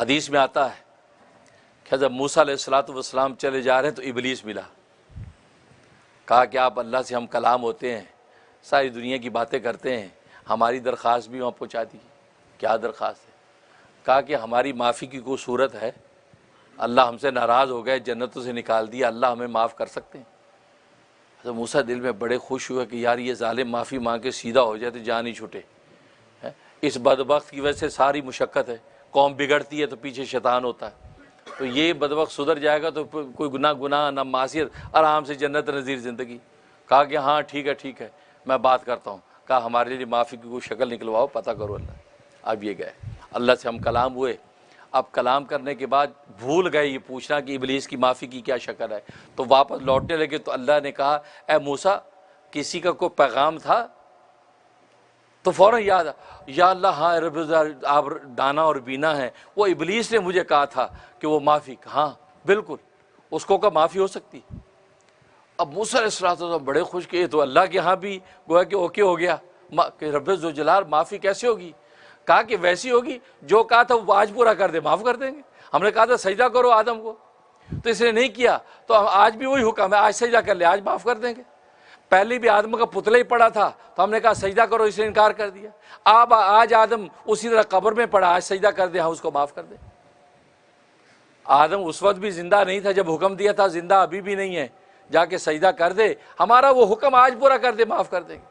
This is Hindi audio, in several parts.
हदीस में आता है कि जब मूसा अलैहिस्सलाम चले जा रहे हैं तो इबलीस मिला। कहा कि आप अल्लाह से हम कलाम होते हैं, सारी दुनिया की बातें करते हैं, हमारी दरख्वास्त भी वहाँ पहुँचा दी। क्या दरख्वास्त है? कहा कि हमारी माफ़ी की कोई सूरत है? अल्लाह हमसे नाराज़ हो गए, जन्नतों से निकाल दिया, अल्लाह हमें माफ़ कर सकते हैं? तो मूसा दिल में बड़े खुश हुए कि यार ये जालिम माफ़ी मांग के सीधा हो जाए तो जान ही छूटे। इस बदबख्त की वजह से सारी मुशक्क़त है, कौम बिगड़ती है तो पीछे शैतान होता है। तो ये बदबख्त सुधर जाएगा तो कोई गुनाह ना मासियत, आराम से जन्नत नज़ीर ज़िंदगी। कहा कि हाँ ठीक है मैं बात करता हूँ। कहा हमारे लिए माफ़ी की कोई शक्ल निकलवाओ, पता करो अल्लाह। अब ये गए, अल्लाह से हम कलाम हुए। अब कलाम करने के बाद भूल गए ये पूछना कि इबलीस की माफ़ी की क्या शक्ल है। तो वापस लौटने लगे तो अल्लाह ने कहा, ए मूसा किसी का कोई पैगाम था? तो फ़ौरन याद, या अल्लाह हाँ रब आप दाना और बीना हैं, वो इबलीस ने मुझे कहा था कि वो माफ़ी, हाँ बिल्कुल उसको का माफ़ी हो सकती। अब मूसा अलैहिस्सलाम बड़े खुश किए तो अल्लाह के यहाँ भी गोया कि ओके हो गया कि रब ज़ो जलाल माफ़ी कैसे होगी? कहा कि वैसी होगी जो कहा था वो आज पूरा कर दे, माफ़ कर देंगे। हमने कहा था सजदा करो आदम को, तो इसने नहीं किया, तो आज भी वही हुक्म है, आज सजदा कर ले, आज माफ़ कर देंगे। पहले भी आदम का पुतला ही पड़ा था तो हमने कहा सजदा करो, इसने इनकार कर दिया। अब आज आदम उसी तरह कब्र में पड़ा, आज सजदा कर दे, हाँ उसको माफ़ कर दे। आदम उस वक्त भी जिंदा नहीं था जब हुक्म दिया था, जिंदा अभी भी नहीं है, जाके सजदा कर दे, हमारा वो हुक्म आज पूरा कर दे, माफ़ कर देंगे।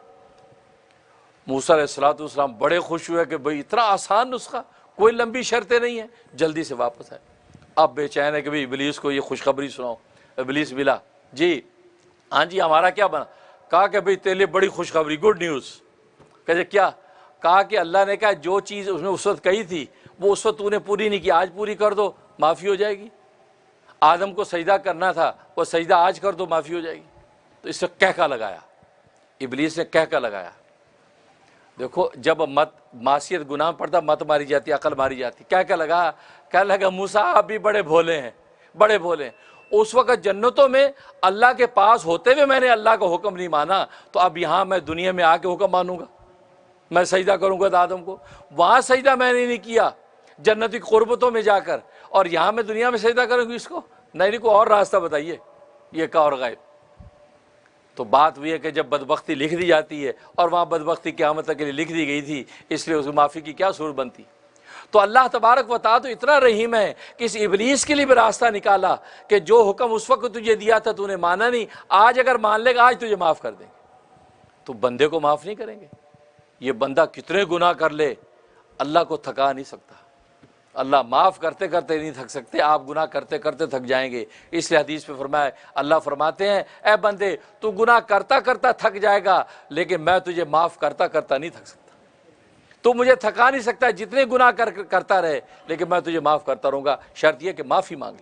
मूसा अलैहिस्सलाम बड़े खुश हुए कि भाई इतना आसान नुस्खा, कोई लंबी शर्तें नहीं है, जल्दी से वापस आए। अब बेचैन है कि भाई इबलीस को ये खुशखबरी सुनाओ। इबलीस मिला, जी हाँ जी हमारा क्या बना? कहा कि भाई तेरे लिए बड़ी खुशखबरी, गुड न्यूज़। कहे क्या? कहा कि अल्लाह ने कहा जो चीज़ उसने उस वक्त कही थी वो उस वक्त तूने पूरी नहीं की, आज पूरी कर दो, माफ़ी हो जाएगी। आदम को सजदा करना था, वो सजदा आज कर दो, माफ़ी हो जाएगी। तो इससे कहका लगाया, इबलीस ने कहका लगाया। देखो जब मत मासियत गुनाह पड़ता मत मारी जाती, अकल मारी जाती। क्या लगा? क्या लगा मूसा आप भी बड़े भोले हैं, बड़े भोले हैं। उस वक़्त जन्नतों में अल्लाह के पास होते हुए मैंने अल्लाह का हुक्म नहीं माना, तो अब यहाँ मैं दुनिया में आके हुक्म मानूंगा, मैं सजदा करूँगा आदम को। वहाँ सजदा मैंने नहीं किया जन्नती कुर्बतों में जाकर, और यहाँ मैं दुनिया में सजदा करूँगी इसको? नहीं, कोई और रास्ता बताइए, ये का और गायब। तो बात हुई है कि जब बदबख्ती लिख दी जाती है और वहाँ बदबख्ती क़यामत तक के लिए लिख दी गई थी, इसलिए उसकी माफ़ी की क्या सूरत बनती। तो अल्लाह तबारक व तआला तो इतना रहीम है कि इस इबलीस के लिए भी रास्ता निकाला कि जो हुक्म उस वक्त तुझे दिया था तूने माना नहीं, आज अगर मान लेगा आज तुझे माफ़ कर देंगे। तो बंदे को माफ़ नहीं करेंगे? ये बंदा कितने गुनाह कर ले अल्लाह को थका नहीं सकता। अल्लाह माफ़ करते करते नहीं थक सकते, आप गुनाह करते करते थक जाएंगे। इसलिए हदीस में फरमाया, अल्लाह फरमाते हैं ए बंदे तू गुनाह करता करता थक जाएगा, लेकिन मैं तुझे माफ़ करता करता नहीं थक सकता। तू मुझे थका नहीं सकता, जितने गुनाह करता रहे, लेकिन मैं तुझे माफ़ करता रहूँगा, शर्त यह कि माफ़ी मांग ले।